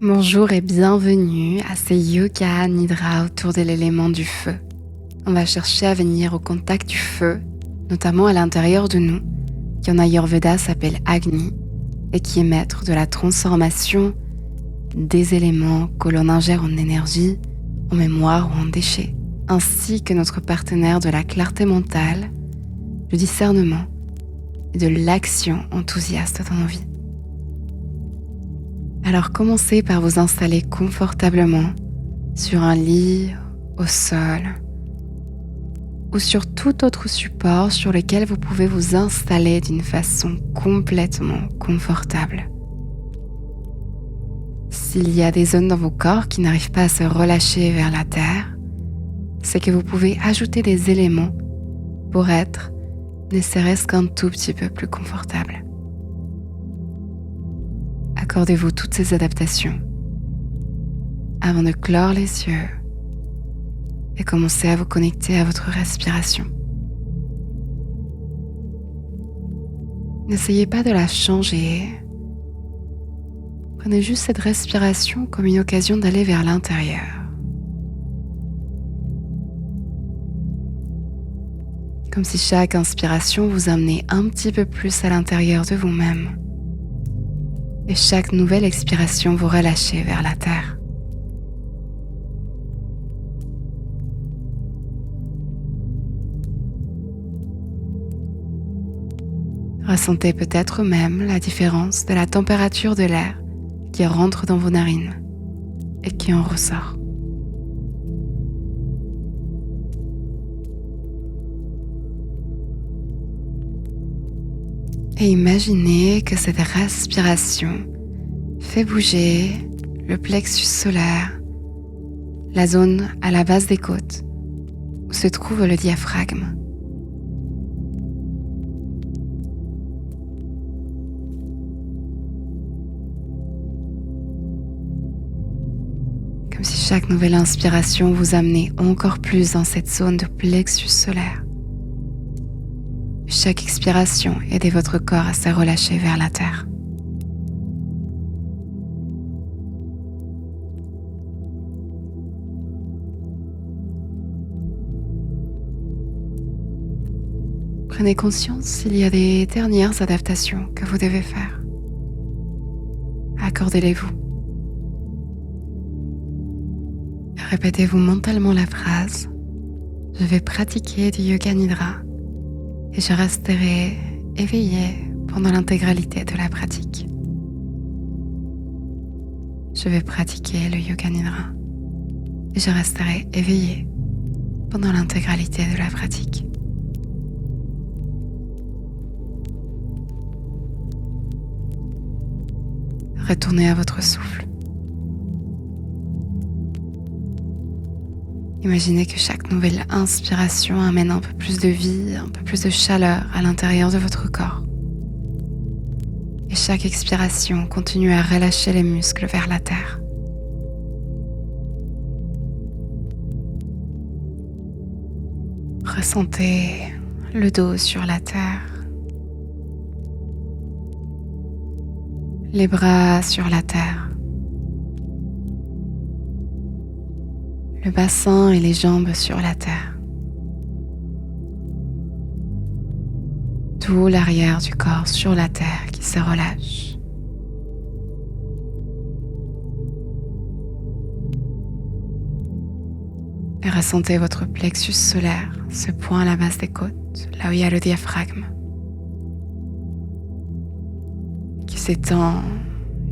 Bonjour et bienvenue à ce Yoga Nidra autour de l'élément du feu. On va chercher à venir au contact du feu, notamment à l'intérieur de nous, qui en Ayurveda s'appelle Agni et qui est maître de la transformation des éléments que l'on ingère en énergie, en mémoire ou en déchets, ainsi que notre partenaire de la clarté mentale, du discernement et de l'action enthousiaste dans nos vies. Alors commencez par vous installer confortablement sur un lit, au sol ou sur tout autre support sur lequel vous pouvez vous installer d'une façon complètement confortable. S'il y a des zones dans vos corps qui n'arrivent pas à se relâcher vers la terre, c'est que vous pouvez ajouter des éléments pour être ne serait-ce qu'un tout petit peu plus confortable. Accordez-vous toutes ces adaptations avant de clore les yeux et commencer à vous connecter à votre respiration. N'essayez pas de la changer. Prenez juste cette respiration comme une occasion d'aller vers l'intérieur. Comme si chaque inspiration vous amenait un petit peu plus à l'intérieur de vous-même. Et chaque nouvelle expiration vous relâchez vers la terre. Ressentez peut-être même la différence de la température de l'air qui rentre dans vos narines et qui en ressort. Et imaginez que cette respiration fait bouger le plexus solaire, la zone à la base des côtes où se trouve le diaphragme. Comme si chaque nouvelle inspiration vous amenait encore plus dans cette zone de plexus solaire. Chaque expiration aidez votre corps à se relâcher vers la terre. Prenez conscience s'il y a des dernières adaptations que vous devez faire. Accordez-les-vous. Répétez-vous mentalement la phrase « Je vais pratiquer du Yoga Nidra » et je resterai éveillé pendant l'intégralité de la pratique. Je vais pratiquer le Yoga Nidra et je resterai éveillé pendant l'intégralité de la pratique. Retournez à votre souffle. Imaginez que chaque nouvelle inspiration amène un peu plus de vie, un peu plus de chaleur à l'intérieur de votre corps. Et chaque expiration continue à relâcher les muscles vers la terre. Ressentez le dos sur la terre, les bras sur la terre. Le bassin et les jambes sur la terre. Tout l'arrière du corps sur la terre qui se relâche. Et ressentez votre plexus solaire, ce point à la base des côtes, là où il y a le diaphragme, qui s'étend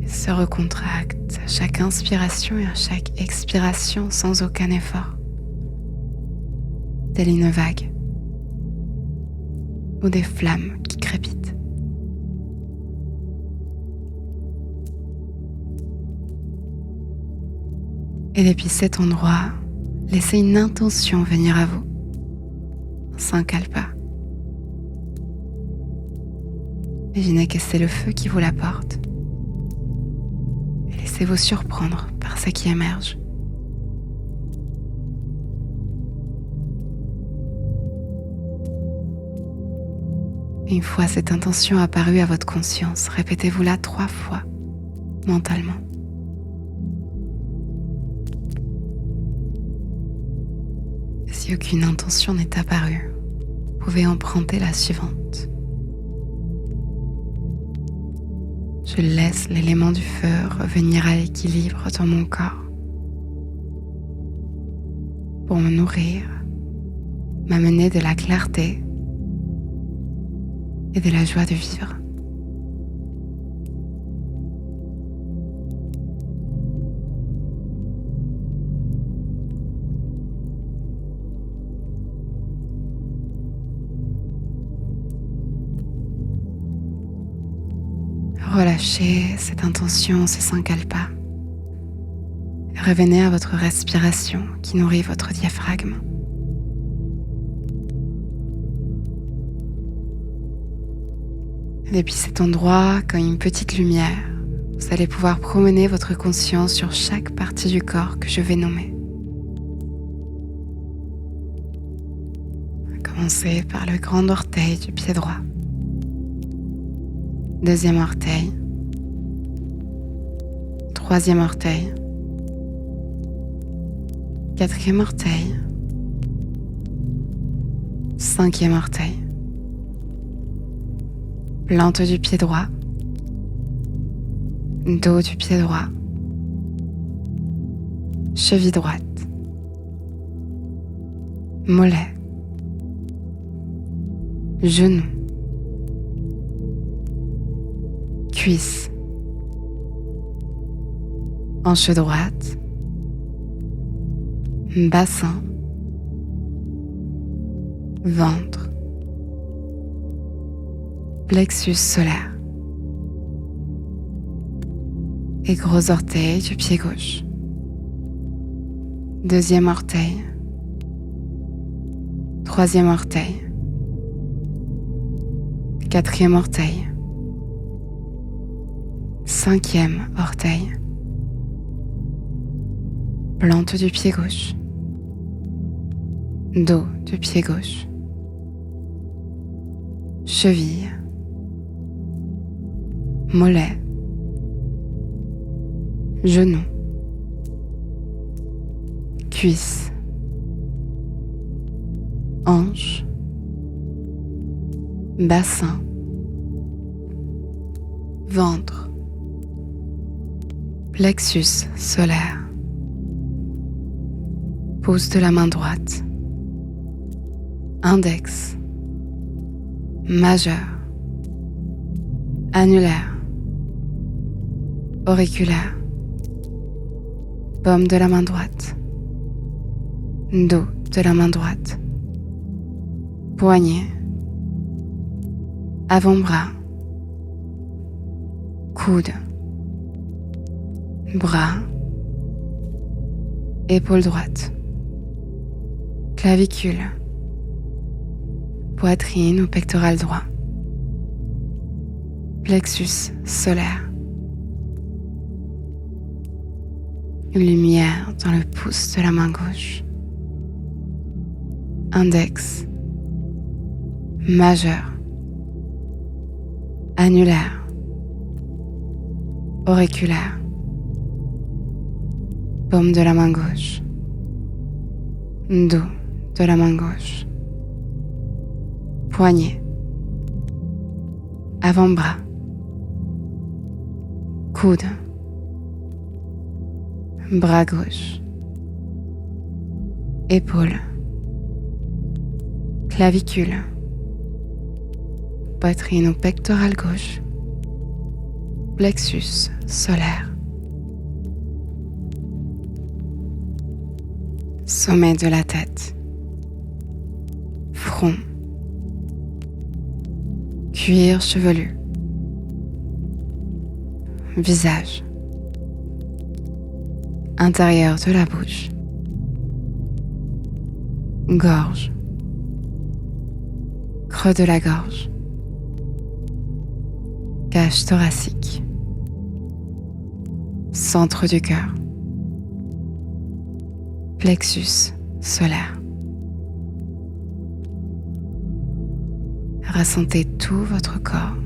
se recontracte à chaque inspiration et à chaque expiration sans aucun effort, telle une vague ou des flammes qui crépitent. Et depuis cet endroit, laissez une intention venir à vous, un sankalpa. Imaginez que c'est le feu qui vous l'apporte. Laissez-vous surprendre par ce qui émerge. Une fois cette intention apparue à votre conscience, répétez-vous-la 3 fois mentalement. si aucune intention n'est apparue, vous pouvez emprunter la suivante. Je laisse l'élément du feu revenir à l'équilibre dans mon corps pour me nourrir, m'amener de la clarté et de la joie de vivre. Relâchez cette intention, ces sankalpas. Revenez à votre respiration qui nourrit votre diaphragme. Depuis cet endroit, comme une petite lumière, vous allez pouvoir promener votre conscience sur chaque partie du corps que je vais nommer. Commencez par le grand orteil du pied droit. Deuxième orteil. Troisième orteil. Quatrième orteil. Cinquième orteil. Plante du pied droit. Dos du pied droit. Cheville droite. Mollet. Genou. Cuisse. Hanche droite. Bassin. Ventre. Plexus solaire. Et gros orteil du pied gauche. Deuxième orteil. Troisième orteil. Quatrième orteil. Cinquième orteil. Plante du pied gauche. Dos du pied gauche. Cheville. Mollet. Genou. Cuisse. Hanche. Bassin. Ventre. Plexus solaire. Pouce de la main droite. Index. Majeur. Annulaire. Auriculaire. Paume de la main droite. Dos de la main droite. Poignet. Avant-bras. Coude. Bras. Épaule droite. Clavicule. Poitrine ou pectoral droit. Plexus solaire. Une lumière dans le pouce de la main gauche. Index. Majeur. Annulaire. Auriculaire. Paume de la main gauche. Dos de la main gauche. Poignet. Avant-bras. Coude. Bras gauche. Épaule. Clavicule. Poitrine ou pectoral gauche. Plexus solaire. Sommet de la tête. Front. Cuir chevelu. Visage. Intérieur de la bouche. Gorge. Creux de la gorge. Cage thoracique. Centre du cœur. Plexus solaire. Ressentez tout votre corps.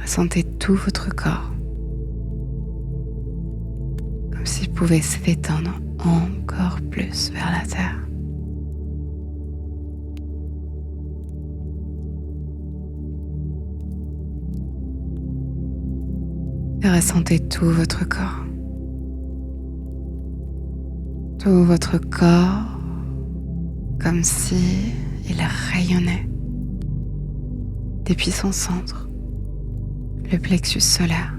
Ressentez tout votre corps. Comme s'il pouvait se détendre encore plus vers la terre. Et ressentez tout votre corps. Tout votre corps comme si il rayonnait depuis son centre, le plexus solaire.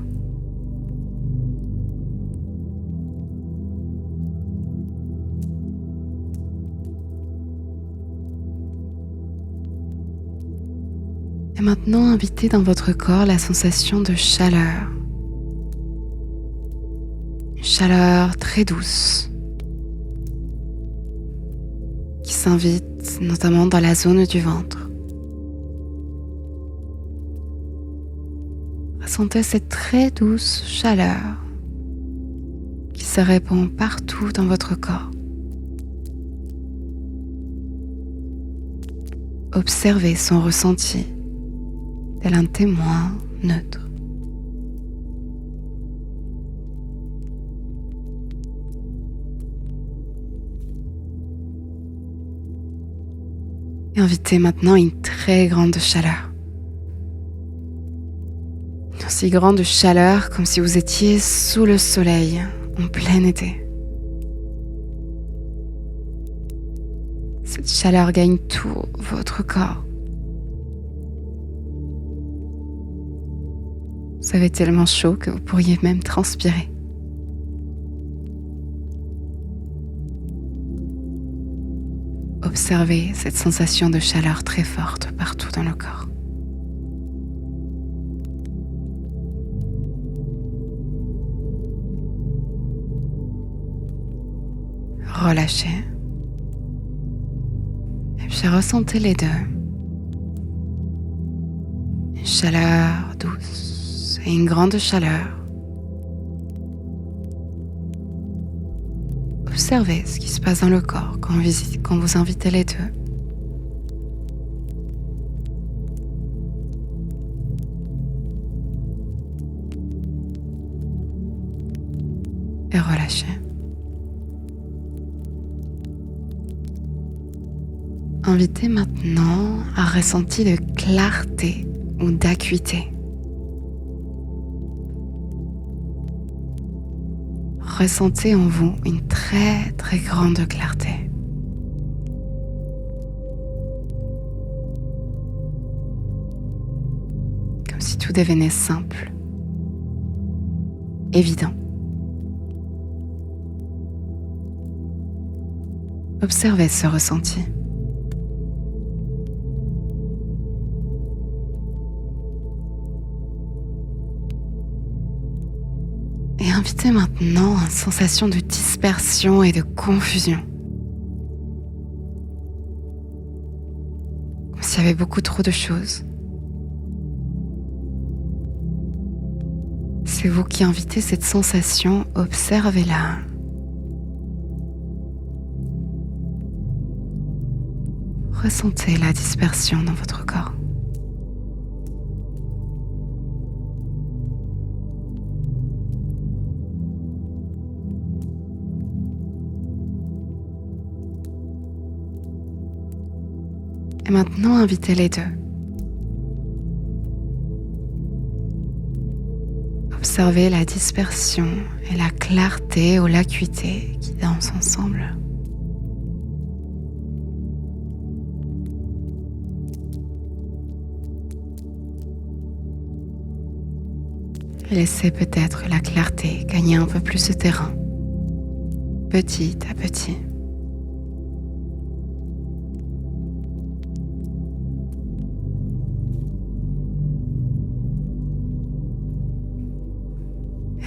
Et maintenant, invitez dans votre corps la sensation de chaleur. Une chaleur très douce qui s'invite notamment dans la zone du ventre. Ressentez cette très douce chaleur qui se répand partout dans votre corps. Observez son ressenti tel un témoin neutre. Et invitez maintenant une très grande chaleur. Une aussi grande chaleur comme si vous étiez sous le soleil en plein été. Cette chaleur gagne tout votre corps. Vous avez tellement chaud que vous pourriez même transpirer. Observez cette sensation de chaleur très forte partout dans le corps. Relâchez. Et puis ressentez les deux. Une chaleur douce et une grande chaleur. Observez ce qui se passe dans le corps quand vous invitez les deux. Et relâchez. Invitez maintenant un ressenti de clarté ou d'acuité. Ressentez en vous une très très grande clarté. Comme si tout devenait simple, évident. Observez ce ressenti. Et invitez maintenant une sensation de dispersion et de confusion. Comme s'il y avait beaucoup trop de choses. C'est vous qui invitez cette sensation, observez-la. Ressentez la dispersion dans votre corps. Et maintenant, invitez les deux. Observez la dispersion et la clarté ou l'acuité qui dansent ensemble. Et laissez peut-être la clarté gagner un peu plus de terrain, petit à petit.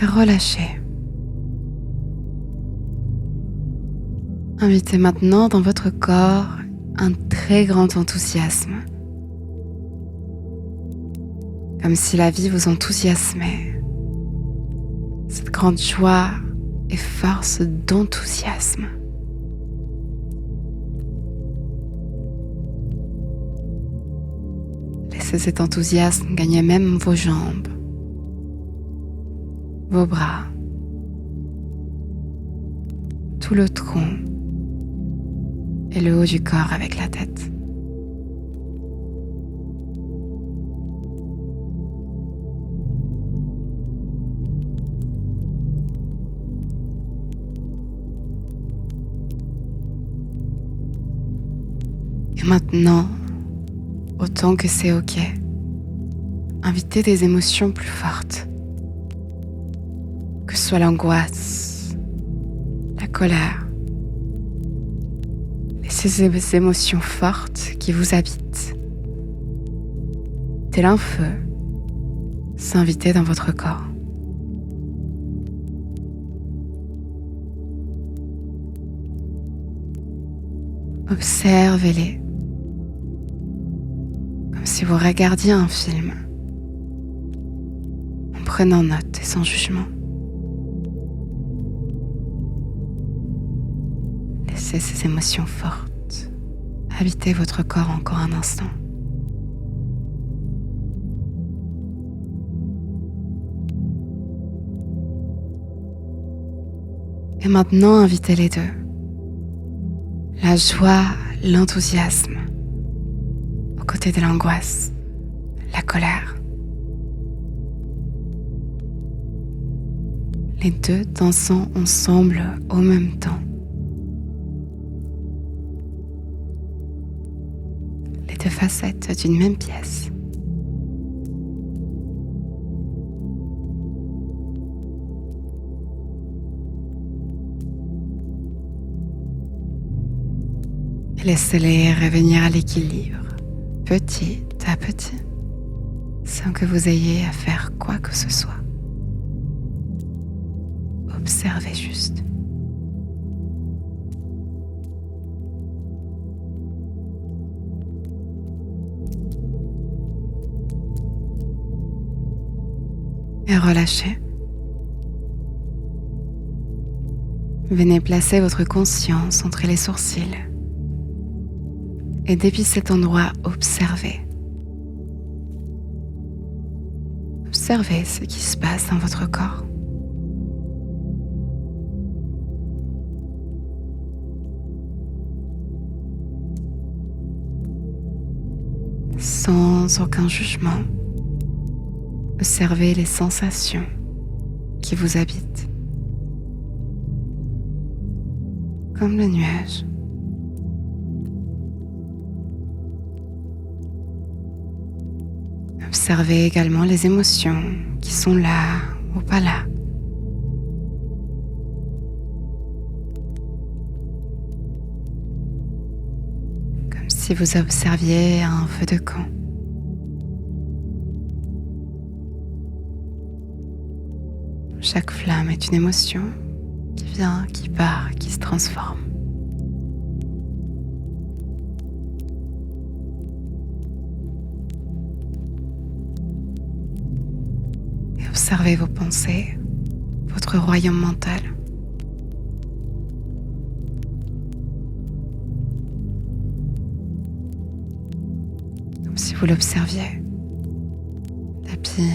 Et relâchez. Invitez maintenant dans votre corps un très grand enthousiasme. Comme si la vie vous enthousiasmait. Cette grande joie et force d'enthousiasme. Laissez cet enthousiasme gagner même vos jambes, vos bras, tout le tronc et le haut du corps avec la tête. Et maintenant, autant que c'est ok, invitez des émotions plus fortes, que ce soit l'angoisse, la colère. Laissez ces émotions fortes qui vous habitent, tel un feu, s'inviter dans votre corps. Observez-les, comme si vous regardiez un film, en prenant note et sans jugement. Laissez ces émotions fortes habiter votre corps encore un instant. Et maintenant, invitez les deux. La joie, l'enthousiasme, aux côtés de l'angoisse, la colère. Les deux dansant ensemble au même temps. Les deux facettes d'une même pièce. Laissez-les revenir à l'équilibre, petit à petit, sans que vous ayez à faire quoi que ce soit. Observez juste. Et relâchez. Venez placer votre conscience entre les sourcils. Et depuis cet endroit, observez. Observez ce qui se passe dans votre corps. Sans aucun jugement, observez les sensations qui vous habitent. Comme le nuage. Observez également les émotions qui sont là ou pas là. Comme si vous observiez un feu de camp. Chaque flamme est une émotion qui vient, qui part, qui se transforme. Observez vos pensées, votre royaume mental. Comme si vous l'observiez depuis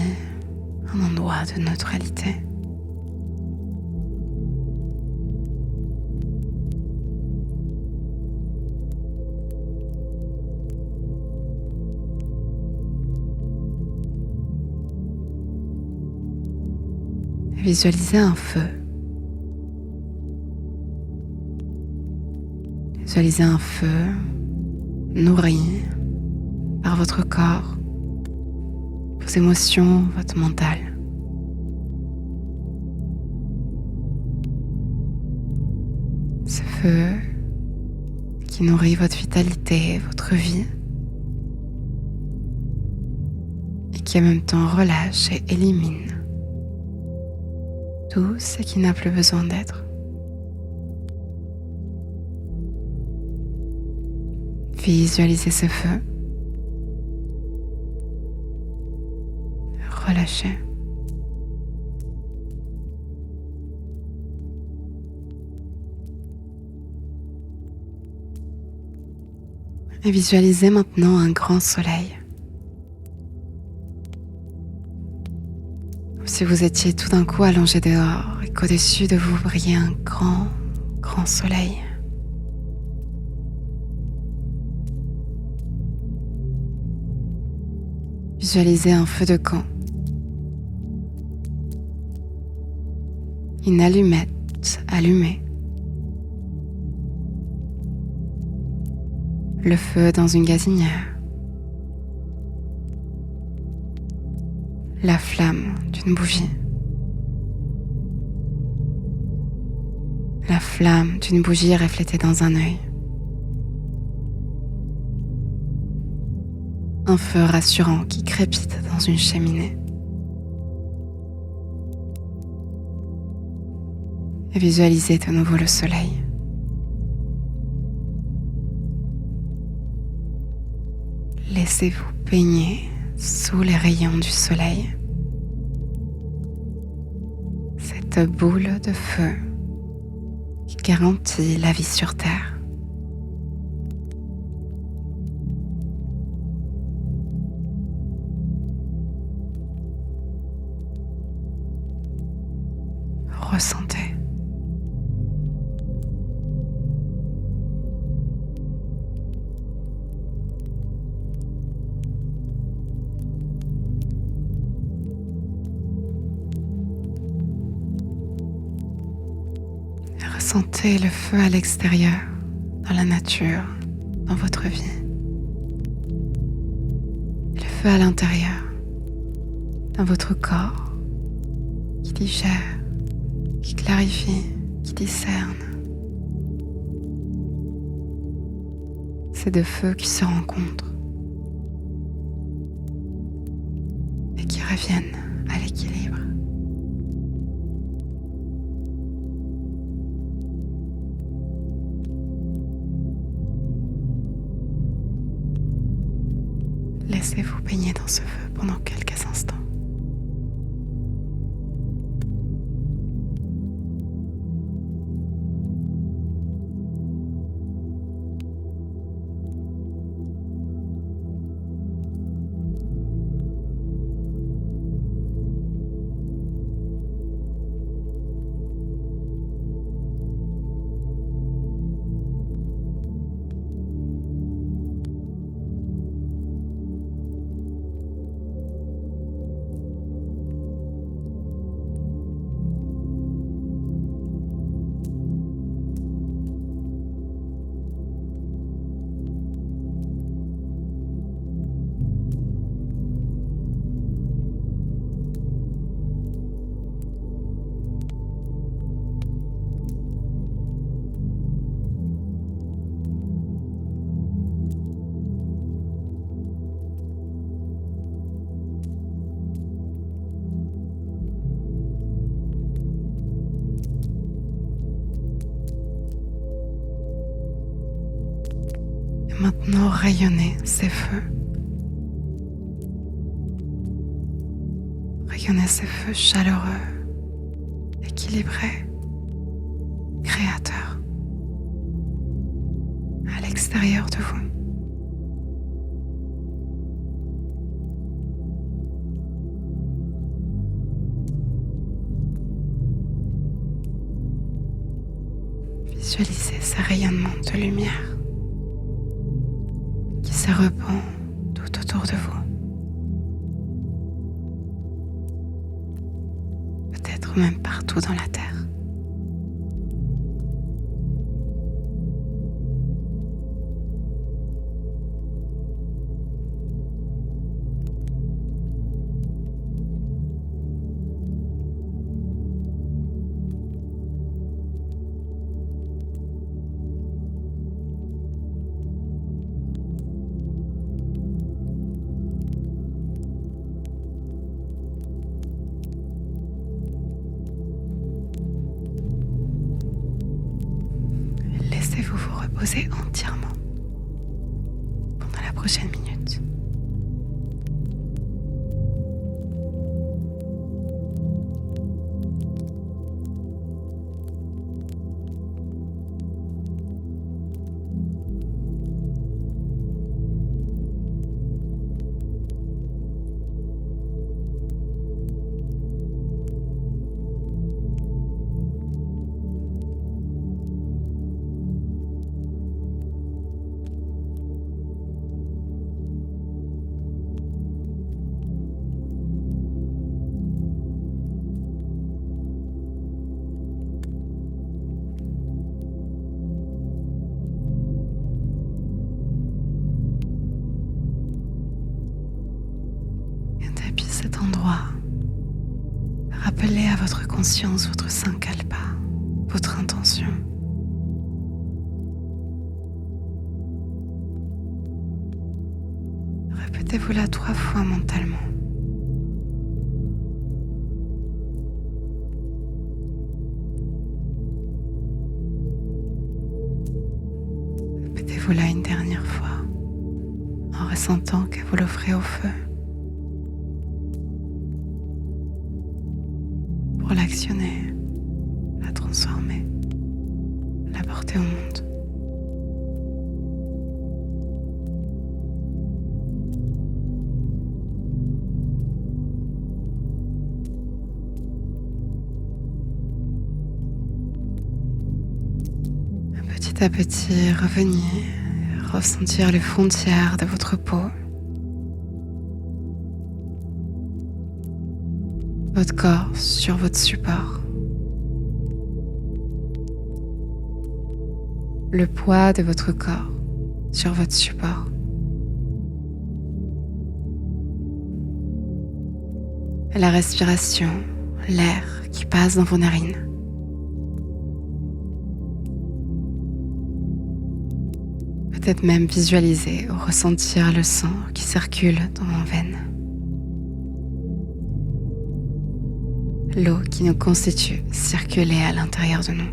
un endroit de neutralité. Visualisez un feu. Visualisez un feu nourri par votre corps, vos émotions, votre mental. Ce feu qui nourrit votre vitalité, votre vie, et qui en même temps relâche et élimine tout ce qui n'a plus besoin d'être. Visualisez ce feu. Relâchez. Et visualisez maintenant un grand soleil. Si vous étiez tout d'un coup allongé dehors et qu'au-dessus de vous brillait un grand grand soleil. Visualisez un feu de camp, une allumette allumée, le feu dans une gazinière, la flamme d'une bougie, la flamme d'une bougie reflétée dans un œil, un feu rassurant qui crépite dans une cheminée. Et visualisez de nouveau le soleil. Laissez-vous baigner sous les rayons du soleil. Cette boule de feu qui garantit la vie sur Terre. Ressentez. Ressentez le feu à l'extérieur, dans la nature, dans votre vie. Le feu à l'intérieur, dans votre corps, qui digère, qui clarifie, qui discerne. Ces deux feux qui se rencontrent et qui reviennent à l'équilibre. Laissez-vous baigner dans ce feu pendant quelques instants. Maintenant, rayonnez ces feux. Rayonnez ces feux chaleureux, équilibrés, créateurs, à l'extérieur de vous. Visualisez ces rayonnements de lumière qui se répand tout autour de vous. Peut-être même partout dans la Terre. Laissez-vous vous reposer entièrement pendant la prochaine minute. cet endroit, rappelez à votre conscience votre sankalpa, votre intention. Répétez-vous-la 3 fois mentalement. Répétez-vous-la une dernière fois, en ressentant que vous l'offrez au feu pour l'actionner, la transformer, la porter au monde. Petit à petit, revenir, ressentir les frontières de votre peau, votre corps sur votre support, le poids de votre corps sur votre support, la respiration, l'air qui passe dans vos narines. Peut-être même visualiser ou ressentir le sang qui circule dans vos veines. L'eau qui nous constitue circuler à l'intérieur de nous.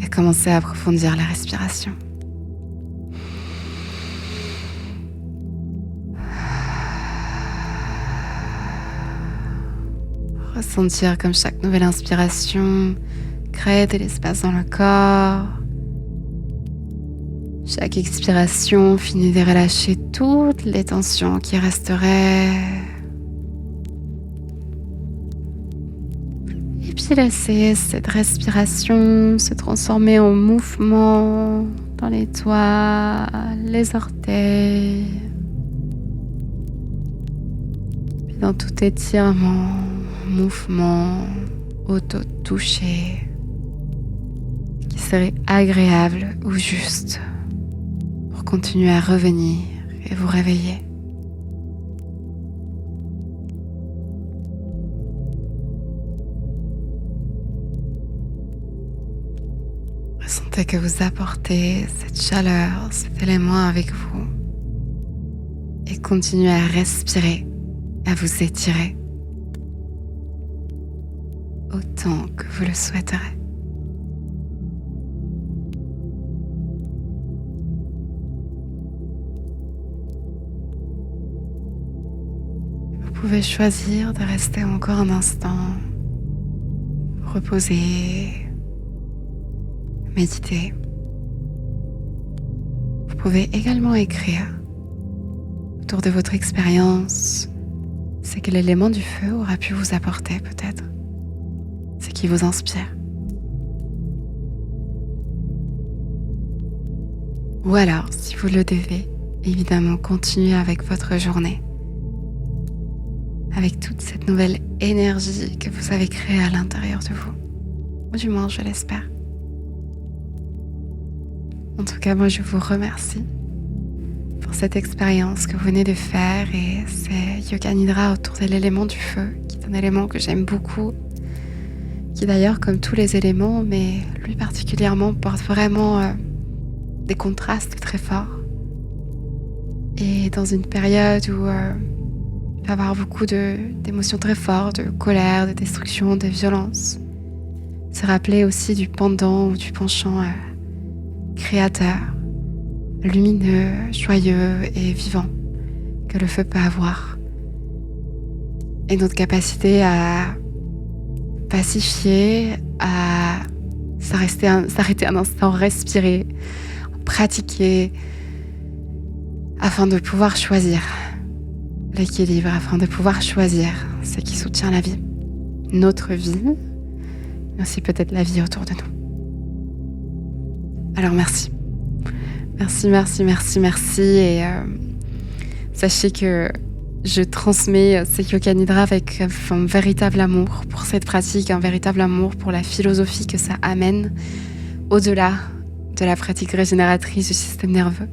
Et commencez à approfondir la respiration. Ressentir comme chaque nouvelle inspiration crée de l'espace dans le corps. Chaque expiration finit de relâcher toutes les tensions qui resteraient. Et puis laissez cette respiration se transformer en mouvement dans les doigts, les orteils, puis dans tout étirement, mouvement auto-touché qui serait agréable ou juste pour continuer à revenir et vous réveiller. Ressentez que vous apportez cette chaleur, cet élément avec vous et continuez à respirer, à vous étirer autant que vous le souhaiterez. Vous pouvez choisir de rester encore un instant, reposer, méditer. Vous pouvez également écrire autour de votre expérience ce que l'élément du feu aura pu vous apporter peut-être. Ce qui vous inspire. Ou alors, si vous le devez, évidemment, continuez avec votre journée, avec toute cette nouvelle énergie que vous avez créée à l'intérieur de vous. Ou du moins, je l'espère. En tout cas, moi, je vous remercie pour cette expérience que vous venez de faire et c'est Yoga Nidra autour de l'élément du feu, qui est un élément que j'aime beaucoup, qui d'ailleurs, comme tous les éléments, mais lui particulièrement, porte vraiment des contrastes très forts. Et dans une période où il va y avoir beaucoup d'émotions très fortes, de colère, de destruction, de violence, se rappeler aussi du pendant ou du penchant créateur, lumineux, joyeux et vivant que le feu peut avoir. Et notre capacité à pacifier, à s'arrêter un instant, respirer, pratiquer, afin de pouvoir choisir l'équilibre, afin de pouvoir choisir ce qui soutient la vie, notre vie, mais aussi peut-être la vie autour de nous. Alors merci. Merci. Et sachez que je transmets ce Yoga Nidra avec un véritable amour pour cette pratique, un véritable amour pour la philosophie que ça amène au-delà de la pratique régénératrice du système nerveux.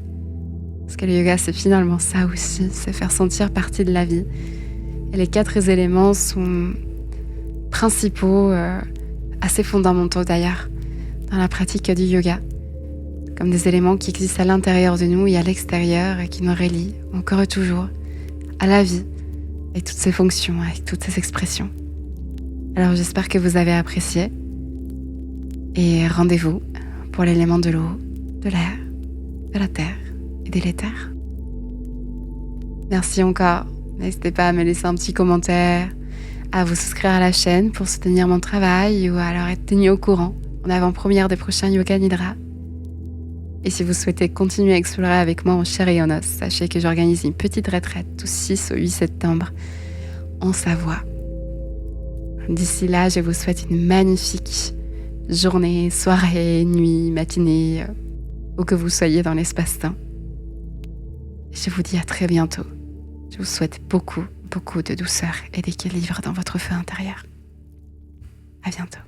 Parce que le yoga, c'est finalement ça aussi, c'est faire sentir partie de la vie. Et les 4 éléments sont principaux, assez fondamentaux d'ailleurs, dans la pratique du yoga. Comme des éléments qui existent à l'intérieur de nous et à l'extérieur et qui nous relient encore et toujours à la vie, avec toutes ses fonctions, avec toutes ses expressions. Alors j'espère que vous avez apprécié et rendez-vous pour l'élément de l'eau, de l'air, de la terre et de l'éther. Merci encore. N'hésitez pas à me laisser un petit commentaire, à vous souscrire à la chaîne pour soutenir mon travail ou alors être tenu au courant en avant-première des prochains Yoga Nidra. Et si vous souhaitez continuer à explorer avec moi en chair et en os, sachez que j'organise une petite retraite du 6 au 8 septembre en Savoie. D'ici là, je vous souhaite une magnifique journée, soirée, nuit, matinée, où que vous soyez dans l'espace-temps. Je vous dis à très bientôt. Je vous souhaite beaucoup de douceur et d'équilibre dans votre feu intérieur. À bientôt.